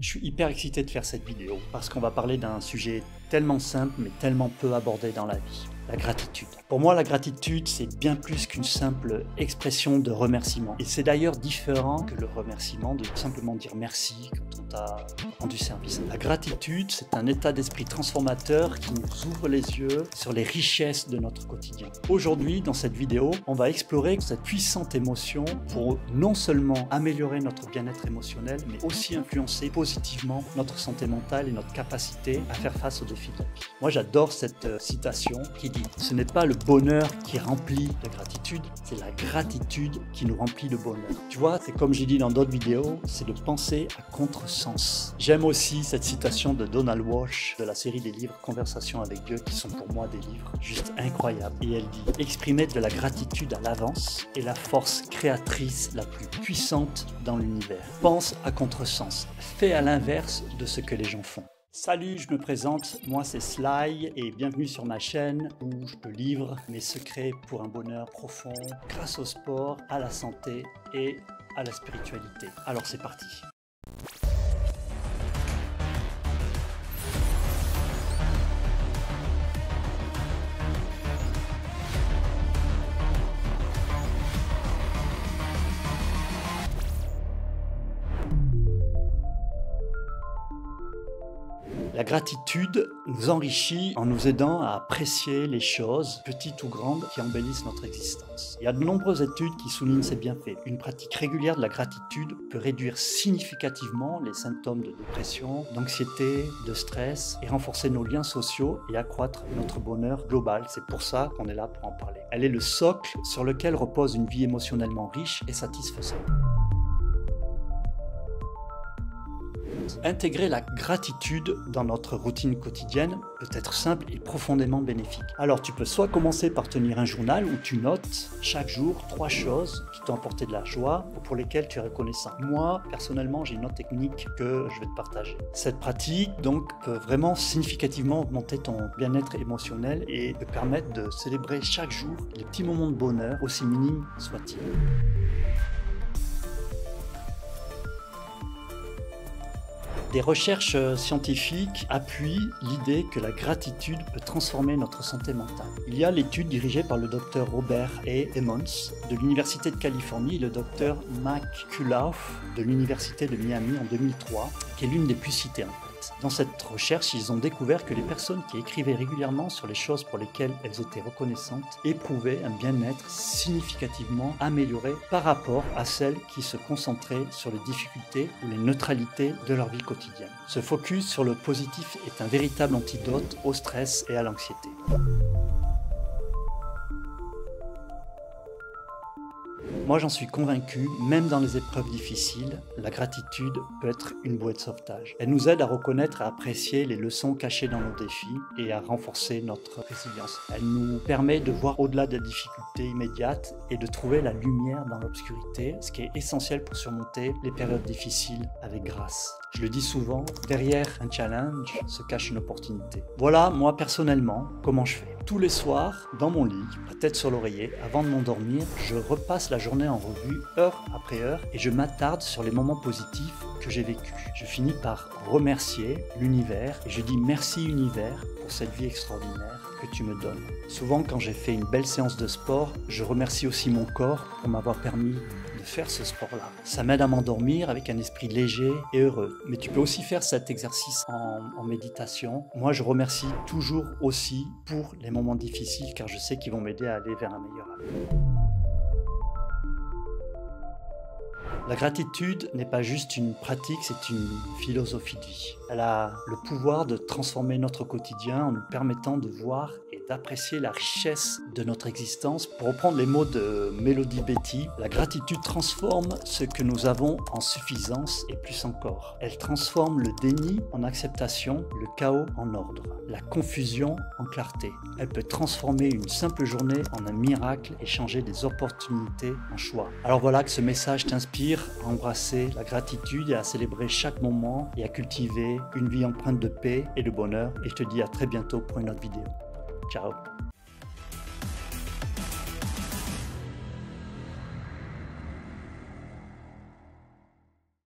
Je suis hyper excité de faire cette vidéo parce qu'on va parler d'un sujet tellement simple mais tellement peu abordé dans la vie, la gratitude. Pour moi, la gratitude, c'est bien plus qu'une simple expression de remerciement. Et c'est d'ailleurs différent que le remerciement de simplement dire merci quand on t'a rendu service. La gratitude, c'est un état d'esprit transformateur qui nous ouvre les yeux sur les richesses de notre quotidien. Aujourd'hui, dans cette vidéo, on va explorer cette puissante émotion pour non seulement améliorer notre bien-être émotionnel, mais aussi influencer positivement notre santé mentale et notre capacité à faire face aux défis de la vie. Moi, j'adore cette citation qui dit « Ce n'est pas le bonheur qui remplit de gratitude, c'est la gratitude qui nous remplit de bonheur. » Tu vois, c'est comme j'ai dit dans d'autres vidéos, c'est de penser à contresens. J'aime aussi cette citation de Donald Walsh de la série des livres Conversations avec Dieu, qui sont pour moi des livres juste incroyables. Et elle dit « Exprimer de la gratitude à l'avance est la force créatrice la plus puissante dans l'univers. Pense à contresens. Fais à l'inverse de ce que les gens font. » Salut, je me présente, moi c'est Sly et bienvenue sur ma chaîne où je te livre mes secrets pour un bonheur profond grâce au sport, à la santé et à la spiritualité. Alors c'est parti. La gratitude nous enrichit en nous aidant à apprécier les choses, petites ou grandes, qui embellissent notre existence. Il y a de nombreuses études qui soulignent ces bienfaits. Une pratique régulière de la gratitude peut réduire significativement les symptômes de dépression, d'anxiété, de stress, et renforcer nos liens sociaux et accroître notre bonheur global. C'est pour ça qu'on est là pour en parler. Elle est le socle sur lequel repose une vie émotionnellement riche et satisfaisante. Intégrer la gratitude dans notre routine quotidienne peut être simple et profondément bénéfique. Alors tu peux soit commencer par tenir un journal où tu notes chaque jour 3 choses qui t'ont apporté de la joie ou pour lesquelles tu es reconnaissant. Moi, personnellement, j'ai une autre technique que je vais te partager. Cette pratique donc peut vraiment significativement augmenter ton bien-être émotionnel et te permettre de célébrer chaque jour les petits moments de bonheur, aussi minimes soient-ils. Des recherches scientifiques appuient l'idée que la gratitude peut transformer notre santé mentale. Il y a l'étude dirigée par le docteur Robert A. Emmons de l'Université de Californie et le docteur McCullough de l'Université de Miami en 2003, qui est l'une des plus citées en fait. Dans cette recherche, ils ont découvert que les personnes qui écrivaient régulièrement sur les choses pour lesquelles elles étaient reconnaissantes éprouvaient un bien-être significativement amélioré par rapport à celles qui se concentraient sur les difficultés ou les neutralités de leur vie quotidienne. Ce focus sur le positif est un véritable antidote au stress et à l'anxiété. Moi, j'en suis convaincu, même dans les épreuves difficiles, la gratitude peut être une bouée de sauvetage. Elle nous aide à reconnaître et à apprécier les leçons cachées dans nos défis et à renforcer notre résilience. Elle nous permet de voir au-delà des difficultés immédiates et de trouver la lumière dans l'obscurité, ce qui est essentiel pour surmonter les périodes difficiles avec grâce. Je le dis souvent, derrière un challenge se cache une opportunité. Voilà, moi personnellement, comment je fais. Tous les soirs, dans mon lit, la tête sur l'oreiller, avant de m'endormir, je repasse la journée en revue, heure après heure, et je m'attarde sur les moments positifs que j'ai vécus. Je finis par remercier l'univers, et je dis merci univers pour cette vie extraordinaire que tu me donnes. Souvent, quand j'ai fait une belle séance de sport, je remercie aussi mon corps pour m'avoir permis de faire ce sport-là. Ça m'aide à m'endormir avec un esprit léger et heureux. Mais tu peux aussi faire cet exercice en méditation. Moi, je remercie toujours aussi pour les moments difficiles car je sais qu'ils vont m'aider à aller vers un meilleur avenir. La gratitude n'est pas juste une pratique, c'est une philosophie de vie. Elle a le pouvoir de transformer notre quotidien en nous permettant de voir et d'apprécier la richesse de notre existence. Pour reprendre les mots de Melody Beattie, la gratitude transforme ce que nous avons en suffisance et plus encore. Elle transforme le déni en acceptation, le chaos en ordre, la confusion en clarté. Elle peut transformer une simple journée en un miracle et changer des opportunités en choix. Alors voilà, que ce message t'inspire à embrasser la gratitude et à célébrer chaque moment et à cultiver une vie empreinte de paix et de bonheur. Et je te dis à très bientôt pour une autre vidéo. Ciao.